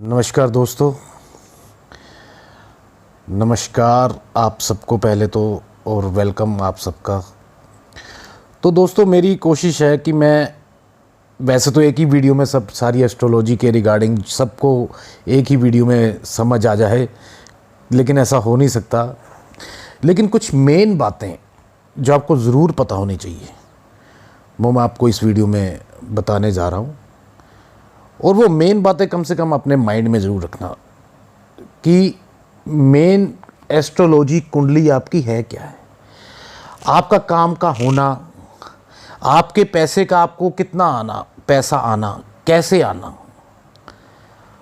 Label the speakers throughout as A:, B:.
A: नमस्कार दोस्तों, नमस्कार आप सबको पहले तो, और वेलकम आप सबका। तो दोस्तों मेरी कोशिश है कि मैं वैसे तो एक ही वीडियो में सब सारी एस्ट्रोलॉजी के रिगार्डिंग सबको एक ही वीडियो में समझ आ जाए, लेकिन ऐसा हो नहीं सकता। लेकिन कुछ मेन बातें जो आपको ज़रूर पता होनी चाहिए वो मैं आपको इस वीडियो में बताने जा रहा हूँ। और वो मेन बातें कम से कम अपने माइंड में ज़रूर रखना कि मेन एस्ट्रोलॉजी कुंडली आपकी है क्या है, आपका काम का होना, आपके पैसे का आपको कितना आना, पैसा आना, कैसे आना,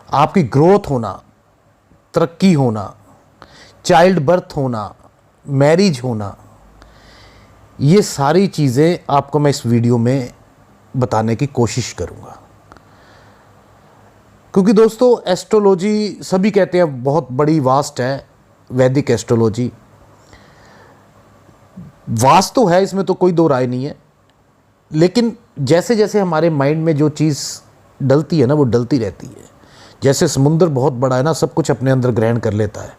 A: आपकी ग्रोथ होना, तरक्की होना, चाइल्ड बर्थ होना, मैरिज होना, ये सारी चीज़ें आपको मैं इस वीडियो में बताने की कोशिश करूँगा। क्योंकि दोस्तों एस्ट्रोलॉजी सभी कहते हैं बहुत बड़ी वास्ट है, वैदिक एस्ट्रोलॉजी वास्ट तो है, इसमें तो कोई दो राय नहीं है। लेकिन जैसे जैसे हमारे माइंड में जो चीज़ डलती है ना, वो डलती रहती है। जैसे समुंदर बहुत बड़ा है ना, सब कुछ अपने अंदर ग्रहण कर लेता है।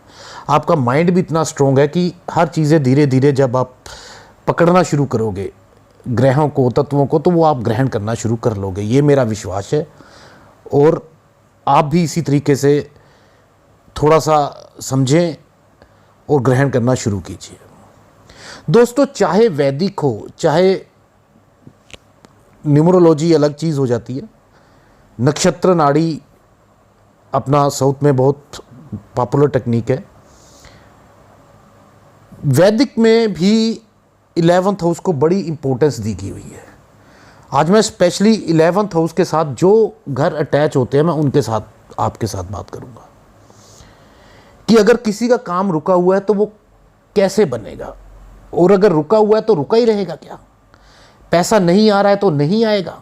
A: आपका माइंड भी इतना स्ट्रॉन्ग है कि हर चीज़ें धीरे धीरे जब आप पकड़ना शुरू करोगे ग्रहों को, तत्वों को, तो वो आप ग्रहण करना शुरू कर लोगे। ये मेरा विश्वास है और आप भी इसी तरीके से थोड़ा सा समझें और ग्रहण करना शुरू कीजिए। दोस्तों चाहे वैदिक हो चाहे न्यूमरोलॉजी अलग चीज़ हो जाती है। नक्षत्र नाड़ी अपना साउथ में बहुत पॉपुलर टेक्निक है। वैदिक में भी 11th हाउस को बड़ी इंपॉर्टेंस दी गई हुई है। आज मैं स्पेशली 11th हाउस के साथ जो घर अटैच होते हैं मैं उनके साथ आपके साथ बात करूंगा कि अगर किसी का काम रुका हुआ है तो वो कैसे बनेगा, और अगर रुका हुआ है तो रुका ही रहेगा क्या, पैसा नहीं आ रहा है तो नहीं आएगा,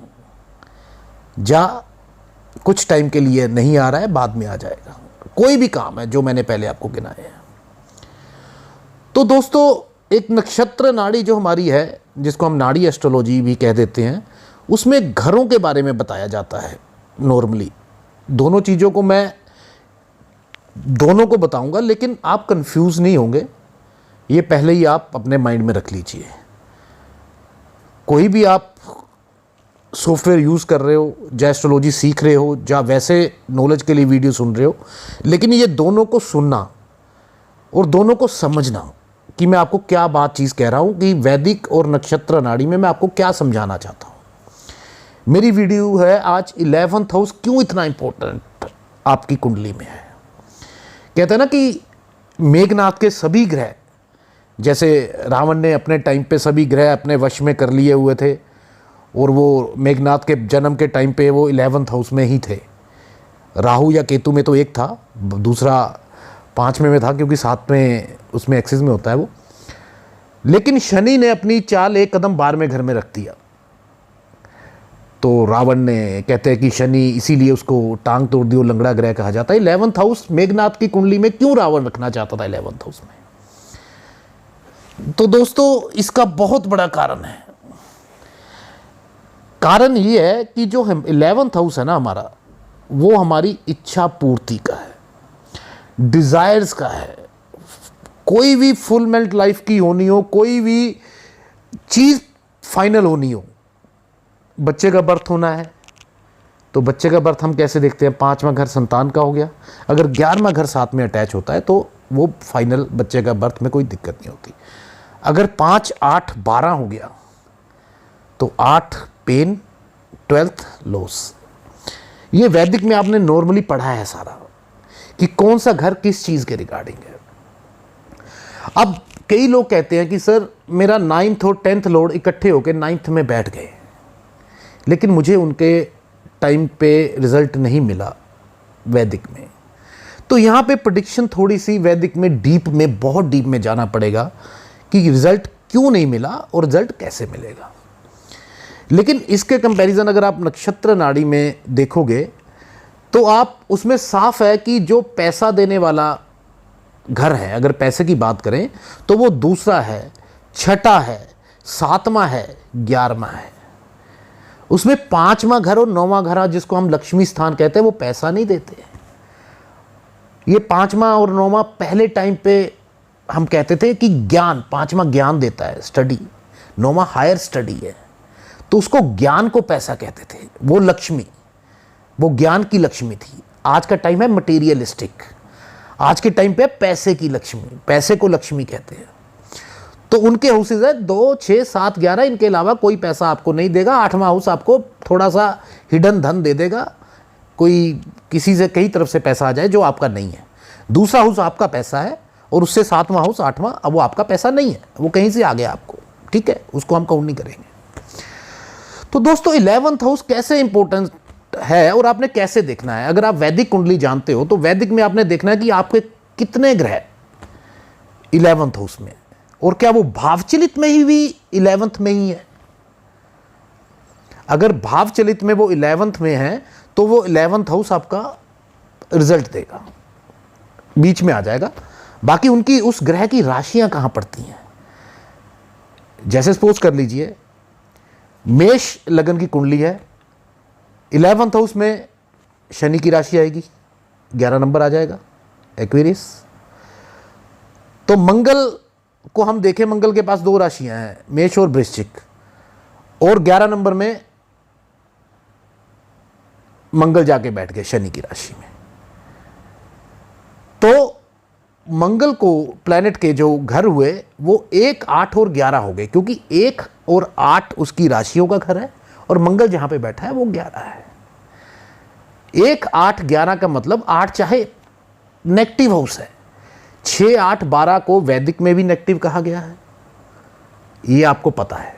A: कुछ टाइम के लिए नहीं आ रहा है बाद में आ जाएगा। कोई भी काम है जो मैंने पहले आपको गिनाए हैं। तो दोस्तों एक नक्षत्र नाड़ी जो हमारी है, जिसको हम नाड़ी एस्ट्रोलॉजी भी कह देते हैं, उसमें घरों के बारे में बताया जाता है। नॉर्मली दोनों चीज़ों को मैं दोनों को बताऊंगा, लेकिन आप कंफ्यूज नहीं होंगे, ये पहले ही आप अपने माइंड में रख लीजिए। कोई भी आप सॉफ्टवेयर यूज़ कर रहे हो, या एस्ट्रोलॉजी सीख रहे हो, या वैसे नॉलेज के लिए वीडियो सुन रहे हो, लेकिन ये दोनों को सुनना और दोनों को समझना कि मैं आपको क्या बात चीज़ कह रहा हूँ, कि वैदिक और नक्षत्र नाड़ी में मैं आपको क्या समझाना चाहता हूँ। मेरी वीडियो है आज 11th हाउस क्यों इतना इंपॉर्टेंट आपकी कुंडली में है। कहते हैं ना कि मेघनाथ के सभी ग्रह, जैसे रावण ने अपने टाइम पे सभी ग्रह अपने वश में कर लिए हुए थे, और वो मेघनाथ के जन्म के टाइम पे वो 11th हाउस में ही थे। राहु या केतु में तो एक था, दूसरा 5वें में था, क्योंकि 7वें उसमें एक्सिस में होता है वो। लेकिन शनि ने अपनी चाल एक कदम 12वें घर में रख दिया। तो रावण ने, कहते हैं कि शनि इसीलिए उसको टांग तोड़ दी और लंगड़ा ग्रह कहा जाता है। 11th हाउस मेघनाथ की कुंडली में क्यों रावण रखना चाहता था 11th हाउस में? तो दोस्तों इसका बहुत बड़ा कारण है। कारण ये है कि जो 11th हाउस है ना हमारा, वो हमारी इच्छा पूर्ति का है, डिजायर्स का है। कोई भी फुलमेंट लाइफ की होनी हो, कोई भी चीज फाइनल होनी हो, बच्चे का बर्थ होना है तो बच्चे का बर्थ हम कैसे देखते हैं, 5वां घर संतान का हो गया। अगर 11वां घर साथ में अटैच होता है तो वो फाइनल बच्चे का बर्थ में कोई दिक्कत नहीं होती। अगर 5, 8, 12 हो गया तो 8 पेन, 12th लॉस। ये वैदिक में आपने नॉर्मली पढ़ा है सारा कि कौन सा घर किस चीज के रिगार्डिंग है। अब कई लोग कहते हैं कि सर मेरा 9th और 10th लॉर्ड इकट्ठे होकर 9th में बैठ गए, लेकिन मुझे उनके टाइम पे रिजल्ट नहीं मिला वैदिक में। तो यहाँ पे प्रेडिक्शन थोड़ी सी वैदिक में डीप में, बहुत डीप में जाना पड़ेगा कि रिजल्ट क्यों नहीं मिला और रिजल्ट कैसे मिलेगा। लेकिन इसके कंपैरिजन अगर आप नक्षत्र नाड़ी में देखोगे तो आप उसमें साफ है कि जो पैसा देने वाला घर है, अगर पैसे की बात करें तो वो दूसरा है, छठा है, 7वां है, 11वां है। उसमें 5वां घर और 9वां घर जिसको हम लक्ष्मी स्थान कहते हैं वो पैसा नहीं देते हैं, ये पांचवा और नौवां पहले टाइम पे हम कहते थे कि ज्ञान, पांचवा ज्ञान देता है, स्टडी, नौवां हायर स्टडी है, तो उसको ज्ञान को पैसा कहते थे, वो लक्ष्मी, वो ज्ञान की लक्ष्मी थी। आज का टाइम है मटेरियलिस्टिक, आज के टाइम पे पैसे की लक्ष्मी, पैसे को लक्ष्मी कहते हैं। तो उनके हाउसेज है 2, 6, 7, 11, इनके अलावा कोई पैसा आपको नहीं देगा। 8वां हाउस आपको थोड़ा सा हिडन धन दे देगा, कोई किसी से कई तरफ से पैसा आ जाए जो आपका नहीं है। दूसरा हाउस आपका पैसा है और उससे 7वां हाउस 8वां, अब वो आपका पैसा नहीं है, वो कहीं से आ गया आपको, ठीक है, उसको हम काउंट नहीं करेंगे। तो दोस्तों 11th हाउस कैसे इंपॉर्टेंट है और आपने कैसे देखना है? अगर आप वैदिक कुंडली जानते हो तो वैदिक में आपने देखना है कि आपके कितने ग्रह 11th हाउस में, और क्या वो भावचलित में ही भी 11th में ही है। अगर भावचलित में वो 11th में है तो वो 11th हाउस आपका रिजल्ट देगा, बीच में आ जाएगा। बाकी उनकी उस ग्रह की राशियां कहां पड़ती हैं, जैसे सपोज कर लीजिए मेष लगन की कुंडली है, 11th हाउस में शनि की राशि आएगी, 11 नंबर आ जाएगा, एक्वेरियस। तो मंगल को हम देखें, मंगल के पास 2 राशियां हैं, मेष और वृश्चिक, और 11 नंबर में मंगल जाके बैठ गए शनि की राशि में। तो मंगल को प्लैनेट के जो घर हुए वो 1, 8 और 11 हो गए, क्योंकि 1 और 8 उसकी राशियों का घर है और मंगल जहां पे बैठा है वो 11 है। 1, 8, 11 का मतलब 8 चाहे नेगेटिव हाउस है, 6, 8, 12 को वैदिक में भी नेगेटिव कहा गया है, ये आपको पता है।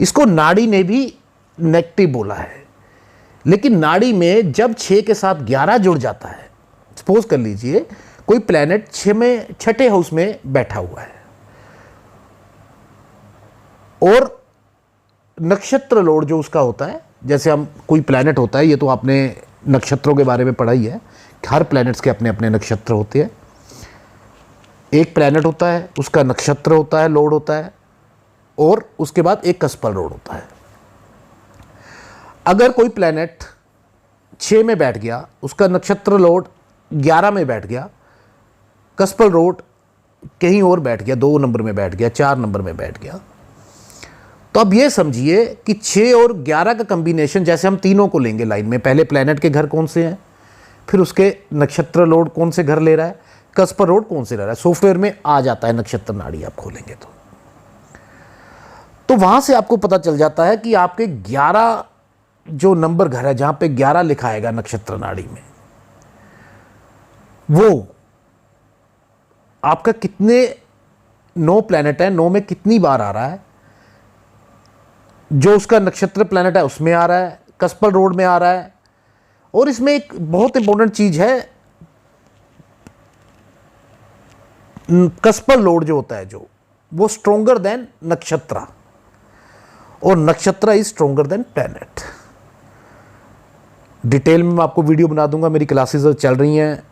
A: इसको नाड़ी ने भी नेगेटिव बोला है, लेकिन नाड़ी में जब 6 के साथ 11 जुड़ जाता है, सपोज कर लीजिए कोई प्लैनेट 6ठे हाउस में बैठा हुआ है और नक्षत्र लोड जो उसका होता है, जैसे हम कोई प्लैनेट होता है, ये तो आपने नक्षत्रों के बारे में पढ़ा ही है, हर प्लैनेट्स के अपने अपने नक्षत्र होते हैं। एक प्लैनेट होता है, उसका नक्षत्र होता है, लोड होता है, और उसके बाद एक कस्पल लोड होता है। अगर कोई प्लैनेट 6 में बैठ गया, उसका नक्षत्र लोड 11 में बैठ गया, कस्पल लोड कहीं और बैठ गया, 2 नंबर में बैठ गया, 4 नंबर में बैठ गया, तो अब ये समझिए कि 6 और 11 का कॉम्बिनेशन, जैसे हम तीनों को लेंगे लाइन में, पहले प्लैनेट के घर कौन से हैं, फिर उसके नक्षत्र लोड कौन से घर ले रहा है, कस्पर रोड कौन से ले रहा है, सॉफ्टवेयर में आ जाता है नक्षत्र नाड़ी, आप खोलेंगे तो वहां से आपको पता चल जाता है कि आपके 11 जो नंबर घर है, जहां पे 11 लिखा आएगा नक्षत्र नाड़ी में, वो आपका कितने 9 प्लैनेट है, 9 में कितनी बार आ रहा है, जो उसका नक्षत्र प्लैनेट है उसमें आ रहा है, कस्पल रोड में आ रहा है। और इसमें एक बहुत इंपॉर्टेंट चीज है, कस्पल लोड जो होता है, जो वो स्ट्रोंगर देन नक्षत्र, और नक्षत्र is stronger then planet. Detail में मैं आपको वीडियो बना दूंगा, मेरी क्लासेस चल रही हैं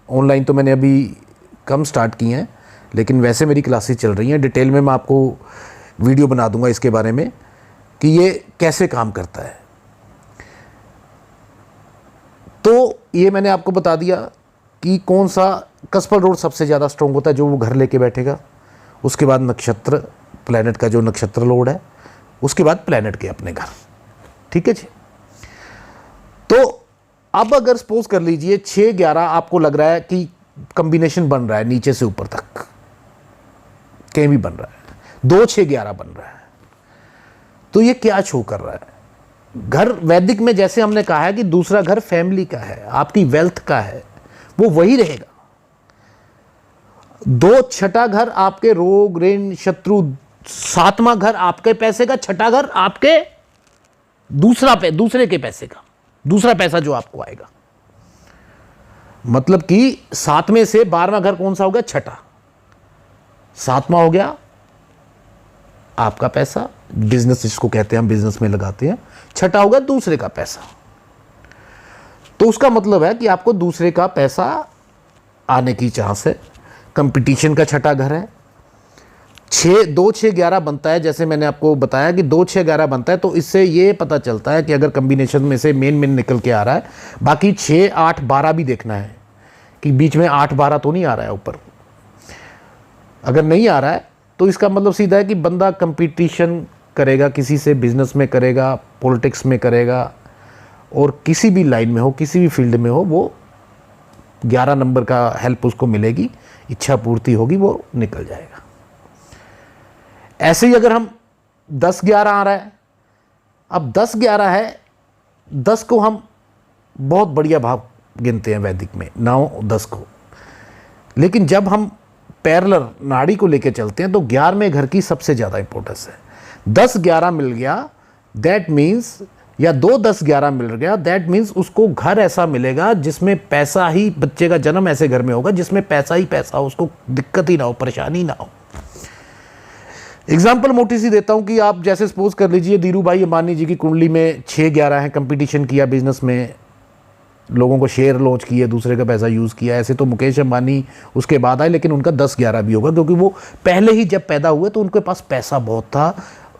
A: ऑनलाइन, तो मैंने अभी कम स्टार्ट की हैं, लेकिन वैसे मेरी क्लासेस चल रही हैं। डिटेल में मैं आपको वीडियो बना दूंगा इसके बारे में कि ये कैसे काम करता है। तो ये मैंने आपको बता दिया कि कौन सा कस्पल रोड सबसे ज़्यादा स्ट्रॉन्ग होता है, जो वो घर लेके बैठेगा, उसके बाद नक्षत्र प्लैनेट का जो नक्षत्र लोड है, उसके बाद प्लैनेट के अपने घर, ठीक है जी। तो अब अगर सपोज कर लीजिए 6, 11 आपको लग रहा है कि कॉम्बिनेशन बन रहा है, नीचे से ऊपर तक कहीं भी बन रहा है, 2, 6, 11 बन रहा है, तो ये क्या शो कर रहा है? घर वैदिक में जैसे हमने कहा है कि दूसरा घर फैमिली का है, आपकी वेल्थ का है, वो वही रहेगा। 2 छठा घर आपके रोग ऋण शत्रु, 7वां घर आपके पैसे का, छठा घर आपके दूसरे के पैसे का, दूसरा पैसा जो आपको आएगा। मतलब कि 7 में से 12वां घर कौन सा हो गया? छठा। 7वां हो गया आपका पैसा, बिजनेस जिसको कहते हैं हम, बिजनेस में लगाते हैं। छठा होगा दूसरे का पैसा। तो उसका मतलब है कि आपको दूसरे का पैसा आने की चांस है। कंपटीशन का छठा घर है। 2, 6, 11 बनता है, जैसे मैंने आपको बताया कि 2, 6, 11 बनता है, तो इससे ये पता चलता है कि अगर कॉम्बिनेशन में से मेन निकल के आ रहा है, बाकी 6, 8, 12 भी देखना है कि बीच में 8-12 तो नहीं आ रहा है ऊपर। अगर नहीं आ रहा है तो इसका मतलब सीधा है कि बंदा कंपटीशन करेगा किसी से, बिजनेस में करेगा, पॉलिटिक्स में करेगा, और किसी भी लाइन में हो, किसी भी फील्ड में हो, वो 11 नंबर का हेल्प उसको मिलेगी, इच्छा पूर्ति होगी, वो निकल जाएगा। ऐसे ही अगर हम 10-11 आ रहा है, अब 10-11 है, 10 को हम बहुत बढ़िया भाव गिनते हैं वैदिक में, 9-10 को, लेकिन जब हम पैरेलल नाड़ी को लेके चलते हैं तो 11वें घर की सबसे ज़्यादा इंपॉर्टेंस है। 10-11 मिल गया दैट मीन्स, या 2-10-11 मिल गया दैट मीन्स उसको घर ऐसा मिलेगा जिसमें पैसा ही, बच्चे का जन्म ऐसे घर में होगा जिसमें पैसा ही पैसा हो, उसको दिक्कत ही ना हो, परेशानी ना हो। एग्जाम्पल मोटी सी देता हूं कि आप जैसे सपोज कर लीजिए धीरू भाई अंबानी जी की कुंडली में 6-11 है, कंपटीशन किया बिजनेस में, लोगों को शेयर लॉन्च किए, दूसरे का पैसा यूज़ किया। ऐसे तो मुकेश अंबानी उसके बाद आए, लेकिन उनका 10-11 भी होगा क्योंकि वो पहले ही जब पैदा हुए तो उनके पास पैसा बहुत था,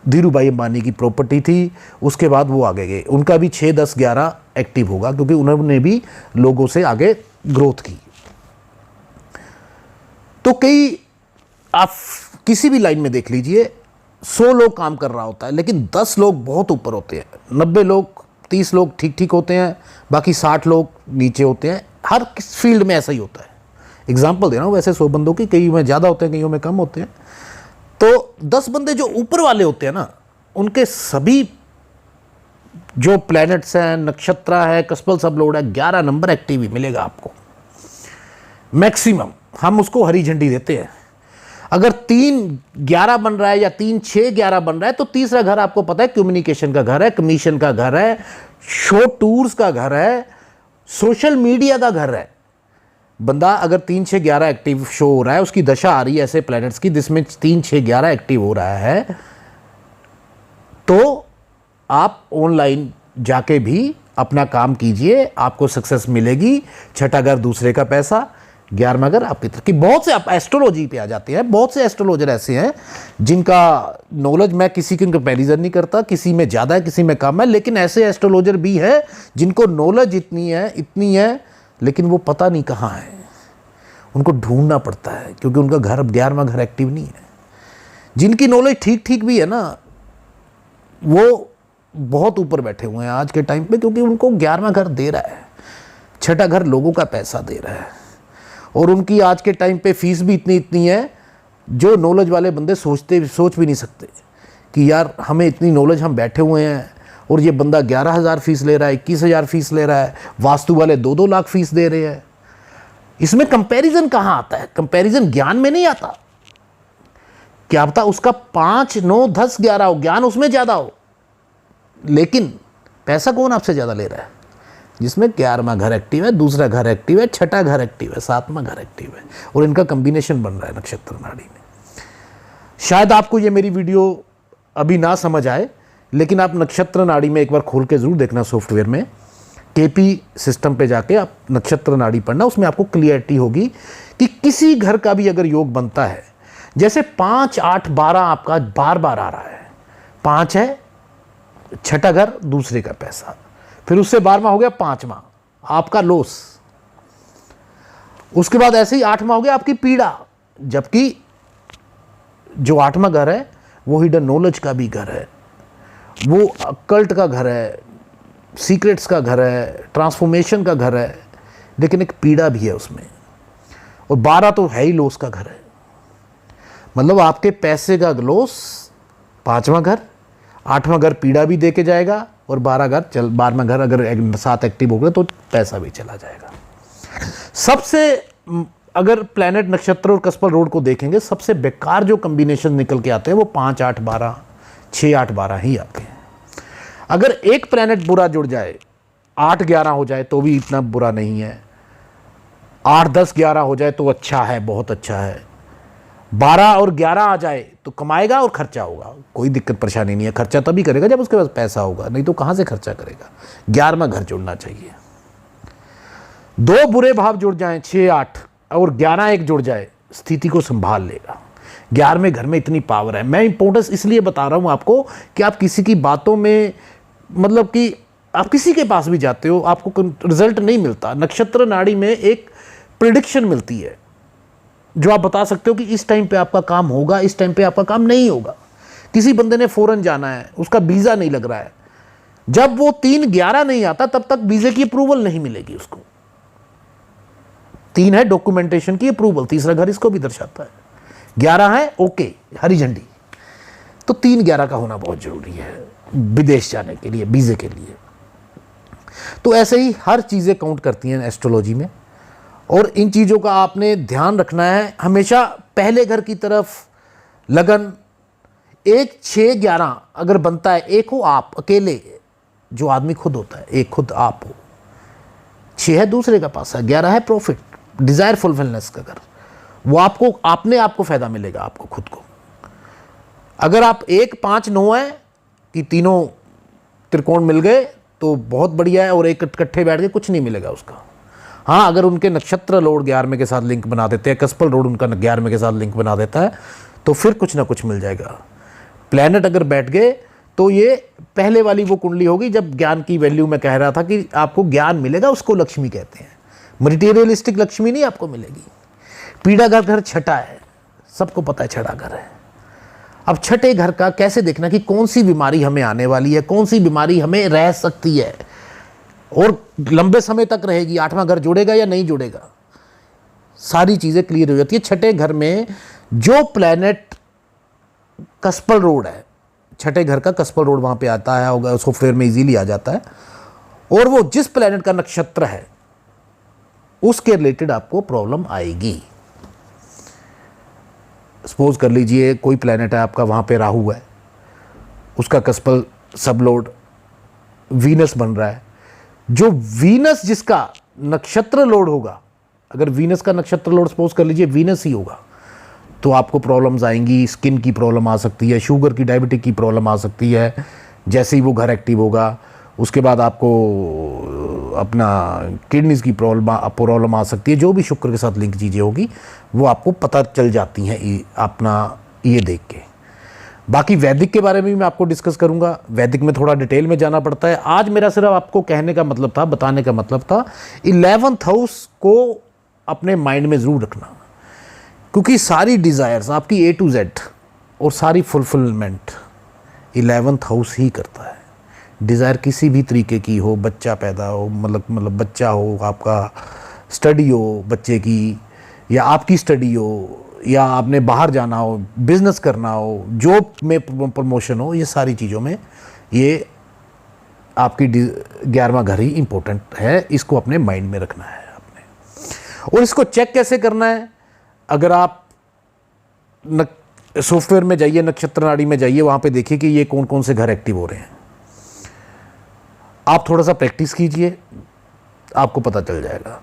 A: धीरू भाई अंबानी की प्रॉपर्टी थी, उसके बाद वो आगे गए, उनका भी 6-10-11 एक्टिव होगा क्योंकि उन्होंने भी लोगों से आगे ग्रोथ की। तो कई आप किसी भी लाइन में देख लीजिए, 100 लोग काम कर रहा होता है लेकिन 10 लोग बहुत ऊपर होते हैं, 90 लोग, 30 लोग ठीक ठीक होते हैं, बाकी 60 लोग नीचे होते हैं। हर फील्ड में ऐसा ही होता है। एग्जाम्पल दे रहा हूँ, वैसे 100 बंदों की, कई में ज़्यादा होते हैं, कईयों में कम होते हैं। तो 10 बंदे जो ऊपर वाले होते हैं ना, उनके सभी जो प्लैनेट्स हैं, नक्षत्र है, कस्पल सब लोड है, 11 नंबर एक्टिव ही मिलेगा आपको मैक्सिमम। हम उसको हरी झंडी देते हैं। अगर 3-11 बन रहा है या 3-6-11 बन रहा है तो तीसरा घर आपको पता है कम्युनिकेशन का घर है, कमीशन का घर है, शो टूर्स का घर है, सोशल मीडिया का घर है। बंदा अगर 3-6-11 एक्टिव शो हो रहा है, उसकी दशा आ रही है ऐसे प्लैनेट्स की जिसमें 3-6-11 एक्टिव हो रहा है, तो आप ऑनलाइन जाके भी अपना काम कीजिए, आपको सक्सेस मिलेगी। छठा घर दूसरे का पैसा, 11वां घर आपकी तरफ की। बहुत से आप एस्ट्रोलॉजी पे आ जाते हैं, बहुत से एस्ट्रोलॉजर ऐसे हैं जिनका नॉलेज, मैं किसी की कंपैरिजन नहीं करता, किसी में ज़्यादा है किसी में कम है, लेकिन ऐसे एस्ट्रोलॉजर भी है जिनको नॉलेज इतनी है लेकिन वो पता नहीं कहाँ है, उनको ढूंढना पड़ता है क्योंकि उनका घर, 11वां घर एक्टिव नहीं है। जिनकी नॉलेज ठीक ठीक भी है ना, वो बहुत ऊपर बैठे हुए हैं आज के टाइम पे, क्योंकि उनको 11वां घर दे रहा है, छठा घर लोगों का पैसा दे रहा है, और उनकी आज के टाइम पे फीस भी इतनी है जो नॉलेज वाले बंदे सोच भी नहीं सकते कि यार हमें इतनी नॉलेज, हम बैठे हुए हैं और ये बंदा 11,000 फीस ले रहा है, 21,000 फीस ले रहा है, वास्तु वाले 2-2 लाख फीस दे रहे हैं। इसमें कंपैरिजन कहाँ आता है? कंपैरिजन ज्ञान में नहीं आता। क्या पता उसका 5, 9, 10, 11 हो, ज्ञान उसमें ज़्यादा हो, लेकिन पैसा कौन आपसे ज़्यादा ले रहा है? जिसमें 11वां घर एक्टिव है, दूसरा घर एक्टिव है, छठा घर एक्टिव है, 7वां घर एक्टिव है, और इनका कॉम्बिनेशन बन रहा है नक्षत्र नाड़ी में। शायद आपको ये मेरी वीडियो अभी ना समझ आए, लेकिन आप नक्षत्र नाड़ी में एक बार खोल के ज़रूर देखना, सॉफ्टवेयर में केपी सिस्टम पे जाके आप नक्षत्र नाड़ी पढ़ना, उसमें आपको क्लियरिटी होगी कि किसी घर का भी अगर योग बनता है, जैसे 5, 8, 12 आपका बार बार आ रहा है, 5 है छठा घर दूसरे का पैसा, फिर उससे 12वां हो गया 5वां आपका लॉस, उसके बाद ऐसे ही 8वां हो गया आपकी पीड़ा, जबकि जो 8वां घर है वो हिडन नॉलेज का भी घर है, वो कल्ट का घर है, सीक्रेट्स का घर है, ट्रांसफॉर्मेशन का घर है, लेकिन एक पीड़ा भी है उसमें, और 12 तो है ही लॉस का घर है। मतलब आपके पैसे का लॉस 5वां घर, 8वां घर पीड़ा भी दे के जाएगा, और 12वां घर अगर 7 एक्टिव हो गए तो पैसा भी चला जाएगा। सबसे अगर प्लैनेट, नक्षत्र और कस्पल रोड को देखेंगे, सबसे बेकार जो कॉम्बिनेशन निकल के आते हैं वो 5, 8, 12, 6, 8, 12 ही आते हैं। अगर एक प्लैनेट बुरा जुड़ जाए, 8, 11 हो जाए तो भी इतना बुरा नहीं है, 8, 10, 11 हो जाए तो अच्छा है, बहुत अच्छा है, 12 और 11 आ जाए तो कमाएगा और खर्चा होगा, कोई दिक्कत परेशानी नहीं है। खर्चा तभी करेगा जब उसके पास पैसा होगा, नहीं तो कहाँ से खर्चा करेगा। 11वां घर जुड़ना चाहिए। 2 बुरे भाव जुड़ जाएं, 6, 8 और 11 एक जुड़ जाए, स्थिति को संभाल लेगा। 11वें घर में इतनी पावर है। मैं इंपॉर्टेंस इसलिए बता रहा हूँ आपको कि आप किसी की बातों में, मतलब कि आप किसी के पास भी जाते हो, आपको रिजल्ट नहीं मिलता। नक्षत्र नाड़ी में एक प्रिडिक्शन मिलती है, जो आप बता सकते हो कि इस टाइम पे आपका काम होगा, इस टाइम पे आपका काम नहीं होगा। किसी बंदे ने फॉरेन जाना है, उसका वीज़ा नहीं लग रहा है, जब वो 3/11 नहीं आता तब तक वीज़े की अप्रूवल नहीं मिलेगी उसको। 3 है डॉक्यूमेंटेशन की अप्रूवल, तीसरा घर इसको भी दर्शाता है। 11 है ओके, हरी झंडी। तो 3/11 का होना बहुत जरूरी है विदेश जाने के लिए, वीज़े के लिए। तो ऐसे ही हर चीज़ें काउंट करती हैं एस्ट्रोलॉजी में, और इन चीज़ों का आपने ध्यान रखना है हमेशा। पहले घर की तरफ लगन 1, 6, 11 अगर बनता है, एक हो आप अकेले, जो आदमी खुद होता है, एक खुद आप हो, 6 है दूसरे का पास है, 11 है प्रॉफिट, डिज़ायर फुलफिलनेस का घर, वो आपको आपको फ़ायदा मिलेगा आपको खुद को। अगर आप 1, 5, 9 है कि तीनों त्रिकोण मिल गए तो बहुत बढ़िया है, और एक इकट्ठे बैठ के कुछ नहीं मिलेगा उसका। हाँ, अगर उनके नक्षत्र लॉर्ड 11वें के साथ लिंक बना देते हैं, कस्पल लॉर्ड उनका 11वें के साथ लिंक बना देता है, तो फिर कुछ ना कुछ मिल जाएगा। प्लैनेट अगर बैठ गए तो ये पहले वाली वो कुंडली होगी जब ज्ञान की वैल्यू में कह रहा था कि आपको ज्ञान मिलेगा, उसको लक्ष्मी कहते हैं। मटेरियलिस्टिक लक्ष्मी नहीं आपको मिलेगी। पीड़ा घर छठा है, सबको पता है छठा घर है। अब छठे घर का कैसे देखना कि कौन सी बीमारी हमें आने वाली है, कौन सी बीमारी हमें रह सकती है और लंबे समय तक रहेगी, 8वां घर जुड़ेगा या नहीं जुड़ेगा, सारी चीज़ें क्लियर हो जाती है। छठे घर में जो प्लैनेट कस्पल रोड है, छठे घर का कस्पल रोड वहाँ पे आता है, होगा सॉफ्टवेयर में इजीली आ जाता है, और वो जिस प्लैनेट का नक्षत्र है उसके रिलेटेड आपको प्रॉब्लम आएगी। सपोज कर लीजिए कोई प्लैनेट है आपका, वहाँ पे राहु है, उसका कस्पल सबलोड वीनस बन रहा है, जो वीनस जिसका नक्षत्र लोड होगा, अगर वीनस का नक्षत्र लोड सपोज कर लीजिए वीनस ही होगा, तो आपको प्रॉब्लम्स आएंगी। स्किन की प्रॉब्लम आ सकती है, शुगर की, डायबिटिक की प्रॉब्लम आ सकती है। जैसे ही वो घर एक्टिव होगा उसके बाद आपको अपना किडनीज की प्रॉब्लम आ सकती है। जो भी शुक्र के साथ लिंक चीज़ें होगी वो आपको पता चल जाती हैं अपना ये देख के। बाकी वैदिक के बारे में भी मैं आपको डिस्कस करूंगा। वैदिक में थोड़ा डिटेल में जाना पड़ता है। आज मेरा सिर्फ आपको कहने का मतलब था, बताने का मतलब था, 11th हाउस को अपने माइंड में ज़रूर रखना, क्योंकि सारी डिज़ायर्स आपकी A to Z और सारी फुलफिलमेंट 11th हाउस ही करता है। डिज़ायर किसी भी तरीके की हो, बच्चा पैदा हो, मतलब बच्चा हो, आपका स्टडी हो बच्चे की, या आपकी स्टडी हो, या आपने बाहर जाना हो, बिजनेस करना हो, जॉब में प्रमोशन हो, ये सारी चीज़ों में ये आपकी 11वां घर ही इम्पोर्टेंट है। इसको अपने माइंड में रखना है आपने। और इसको चेक कैसे करना है? अगर आप सॉफ्टवेयर में जाइए, नक्षत्र नाड़ी में जाइए, वहाँ पे देखिए कि ये कौन कौन से घर एक्टिव हो रहे हैं। आप थोड़ा सा प्रैक्टिस कीजिए, आपको पता चल जाएगा।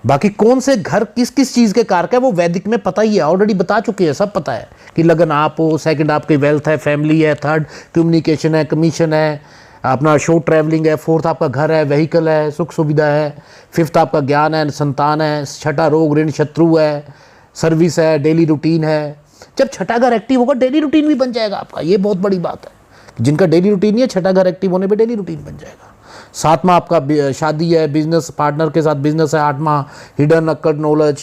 A: बाकी कौन से घर किस किस चीज़ के कारक है वो वैदिक में पता ही है, ऑलरेडी बता चुके हैं, सब पता है कि लगन आप हो, सेकंड आपकी वेल्थ है, फैमिली है, थर्ड कम्युनिकेशन है, कमीशन है, अपना शॉर्ट ट्रैवलिंग है, फोर्थ आपका घर है, व्हीकल है, सुख सुविधा है, फिफ्थ आपका ज्ञान है, संतान है, छठा रोग ऋण शत्रु है, सर्विस है, डेली रूटीन है। जब छठा घर एक्टिव होगा डेली रूटीन भी बन जाएगा आपका। ये बहुत बड़ी बात है, जिनका डेली रूटीन नहीं है, छठा घर एक्टिव होने पे डेली रूटीन बन जाएगा। 7वां आपका शादी है, बिजनेस पार्टनर के साथ बिजनेस है। 8वां हिडन अक्कड़ नॉलेज,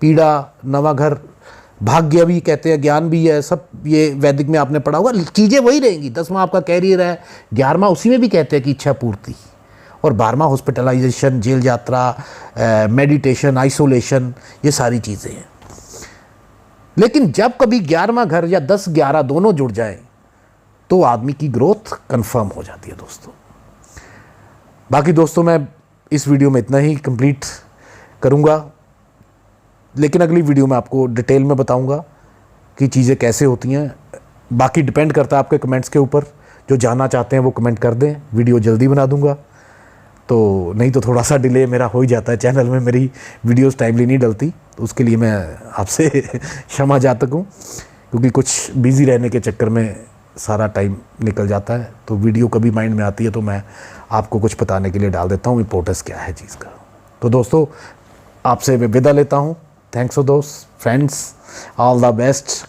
A: पीड़ा। 9वां घर भाग्य भी कहते हैं, ज्ञान भी है, सब ये वैदिक में आपने पढ़ा होगा, चीज़ें वही रहेंगी। 10वां आपका कैरियर है। 11वां उसी में भी कहते हैं कि इच्छा पूर्ति। और 12वां हॉस्पिटलाइजेशन, जेल यात्रा, मेडिटेशन, आइसोलेशन, ये सारी चीज़ें हैं। लेकिन जब कभी 11वां घर या 10, 11 दोनों जुड़ जाए तो आदमी की ग्रोथ कंफर्म हो जाती है दोस्तों। बाकी दोस्तों मैं इस वीडियो में इतना ही कंप्लीट करूँगा, लेकिन अगली वीडियो में आपको डिटेल में बताऊँगा कि चीज़ें कैसे होती हैं। बाकी डिपेंड करता है आपके कमेंट्स के ऊपर। जो जानना चाहते हैं वो कमेंट कर दें, वीडियो जल्दी बना दूँगा। तो नहीं तो थोड़ा सा डिले मेरा हो ही जाता है, चैनल में मेरी वीडियोस टाइमली नहीं डलती, तो उसके लिए मैं आपसे क्षमा चाहता हूँ, क्योंकि कुछ बिज़ी रहने के चक्कर में सारा टाइम निकल जाता है। तो वीडियो कभी माइंड में आती है तो मैं आपको कुछ बताने के लिए डाल देता हूँ इम्पोर्टेंस क्या है चीज़ का। तो दोस्तों आपसे मैं विदा लेता हूँ। थैंक्स फॉर दोस्त फ्रेंड्स, ऑल द बेस्ट।